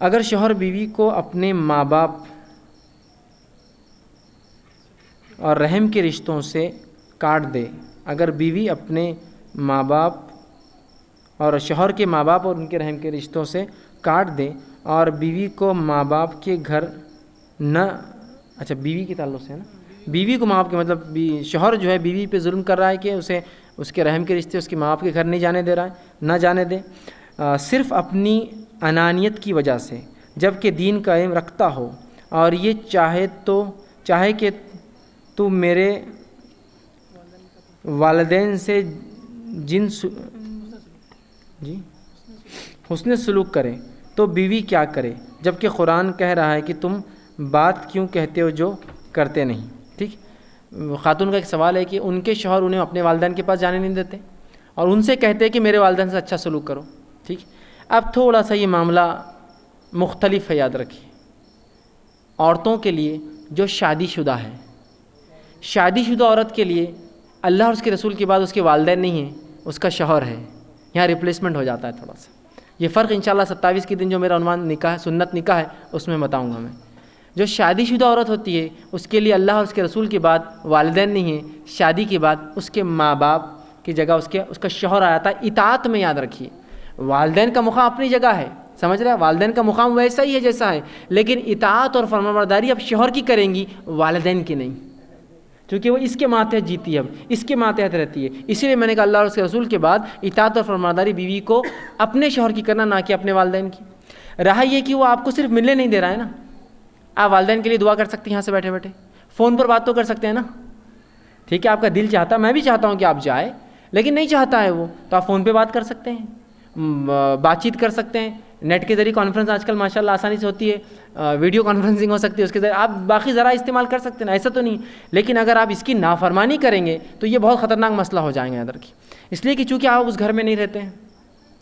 اگر شوہر بیوی کو اپنے ماں باپ اور رحم کے رشتوں سے کاٹ دے، اگر بیوی اپنے ماں باپ اور شوہر کے ماں باپ اور ان کے رحم کے رشتوں سے کاٹ دے اور بیوی کو ماں باپ کے گھر نہ، اچھا بیوی کے تعلق سے ہے نا، بیوی کو ماں باپ کے مطلب شوہر جو ہے بیوی پہ ظلم کر رہا ہے کہ اسے اس کے رحم کے رشتے اس کے ماں باپ کے گھر نہیں جانے دے رہا ہے، نہ جانے دے صرف اپنی انانیت کی وجہ سے، جب کہ دین قائم رکھتا ہو اور یہ چاہے کہ تو میرے والدین سے حسن سلوک کرے تو بیوی کیا کرے، جبکہ قرآن کہہ رہا ہے کہ تم بات کیوں کہتے ہو جو کرتے نہیں۔ ٹھیک، خاتون کا ایک سوال ہے کہ ان کے شوہر انہیں اپنے والدین کے پاس جانے نہیں دیتے اور ان سے کہتے ہیں کہ میرے والدین سے اچھا سلوک کرو۔ ٹھیک، اب تھوڑا سا یہ معاملہ مختلف ہے، یاد رکھیے۔ عورتوں کے لیے جو شادی شدہ ہے، شادی شدہ عورت کے لیے اللہ اور اس کے رسول کے بعد اس کے والدین نہیں ہیں، اس کا شوہر ہے، یہاں ریپلیسمنٹ ہو جاتا ہے تھوڑا سا۔ یہ فرق انشاءاللہ 27 کے دن جو میرا عنوان نکاح سنت نکاح ہے اس میں بتاؤں گا میں۔ جو شادی شدہ عورت ہوتی ہے اس کے لیے اللہ اور اس کے رسول کے بعد والدین نہیں ہیں، شادی کے بعد اس کے ماں باپ کی جگہ اس کا شوہر آتا ہے۔ اطاعت میں یاد رکھیے، والدین کا مقام اپنی جگہ ہے، سمجھ رہے ہیں، والدین کا مقام ویسا ہی ہے جیسا ہے، لیکن اطاعت اور فرمانبرداری اب شوہر کی کریں گی، والدین کی نہیں، کیونکہ وہ اس کے ماتحت جیتی ہے، اب اس کے ماتحت رہتی ہے۔ اسی لیے میں نے کہا اللہ اور اس کے رسول کے بعد اطاعت اور فرمانبرداری بیوی کو اپنے شوہر کی کرنا، نہ کہ اپنے والدین کی۔ رہا یہ کہ وہ آپ کو صرف ملنے نہیں دے رہا ہے نا، آپ والدین کے لیے دعا کر سکتے ہیں یہاں سے بیٹھے بیٹھے، فون پر بات تو کر سکتے ہیں نا۔ ٹھیک ہے، آپ کا دل چاہتا ہے، میں بھی چاہتا ہوں کہ آپ جائیں، لیکن نہیں چاہتا ہے وہ، تو آپ فون پہ بات کر سکتے ہیں، بات چیت کر سکتے ہیں، نیٹ کے ذریعے کانفرنس آج کل ماشاءاللہ آسانی سے ہوتی ہے، ویڈیو کانفرنسنگ ہو سکتی ہے، اس کے ذریعے آپ باقی ذرائع استعمال کر سکتے ہیں، ایسا تو نہیں۔ لیکن اگر آپ اس کی نافرمانی کریں گے تو یہ بہت خطرناک مسئلہ ہو جائیں گے، یاد رکھیے۔ اس لیے کہ چونکہ آپ اس گھر میں نہیں رہتے ہیں،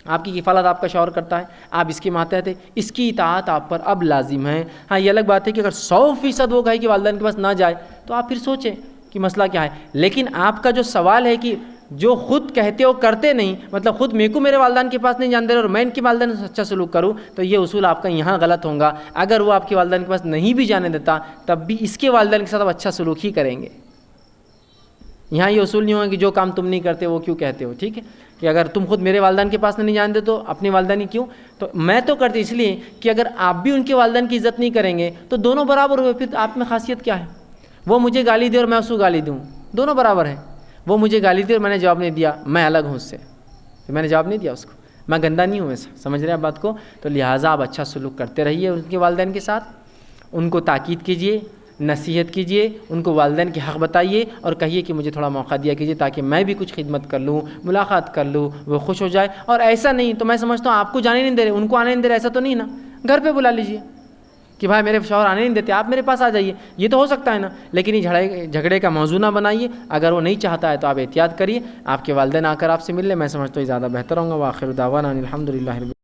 آپ کی کفالت آپ کا شوہر کرتا ہے، آپ اس کے ماتحت ہیں، اس کی اطاعت آپ پر اب لازم ہے۔ ہاں یہ الگ بات ہے کہ اگر 100% وہ کہے کہ والدین کے پاس نہ جائے تو آپ پھر سوچیں کہ مسئلہ کیا ہے۔ لیکن آپ کا جو سوال ہے کہ جو خود کہتے ہو کرتے نہیں، مطلب خود میرے کو میرے والدین کے پاس نہیں جان دے رہے اور میں ان کے والدین سے اچھا سلوک کروں، تو یہ اصول آپ کا یہاں غلط ہوگا۔ اگر وہ آپ کے والدین کے پاس نہیں بھی جانے دیتا تب بھی اس کے والدین کے ساتھ آپ اچھا سلوک ہی کریں گے۔ یہاں یہ اصول نہیں ہوگا کہ جو کام تم نہیں کرتے وہ کیوں کہتے ہو۔ ٹھیک ہے، کہ اگر تم خود میرے والدین کے پاس نہیں جانتے تو اپنے والدین کیوں، تو میں تو کرتی اس لیے کہ اگر آپ بھی ان کے والدین کی عزت نہیں کریں گے تو دونوں برابر ہوئے، پھر آپ میں خاصیت کیا ہے؟ وہ مجھے گالی دے اور میں اس کو گالی دوں، دونوں برابر ہیں۔ وہ مجھے گالی دی اور میں نے جواب نہیں دیا، میں الگ ہوں اس سے، میں نے جواب نہیں دیا اس کو، میں گندا نہیں ہوں ایسا، سمجھ رہے ہیں بات کو؟ تو لہٰذا آپ اچھا سلوک کرتے رہیے ان کے والدین کے ساتھ، ان کو تاکید کیجیے، نصیحت کیجیے، ان کو والدین کے حق بتائیے اور کہیے کہ مجھے تھوڑا موقع دیا کیجیے تاکہ میں بھی کچھ خدمت کر لوں، ملاقات کر لوں، وہ خوش ہو جائے۔ اور ایسا نہیں تو میں سمجھتا ہوں آپ کو جانے نہیں دے رہے، ان کو آنے نہیں دے رہے، ایسا تو نہیں نا، گھر پہ بلا لیجیے کہ بھائی میرے شوہر آنے نہیں دیتے، آپ میرے پاس آ جائیے، یہ تو ہو سکتا ہے نا۔ لیکن یہ جھگڑے کا موضوع نہ بنائیے، اگر وہ نہیں چاہتا ہے تو آپ احتیاط کریے، آپ کے والدین آ کر آپ سے مل لیں، میں سمجھتا ہوں زیادہ بہتر ہوں گا۔ وآخر دعوانا الحمدللہ۔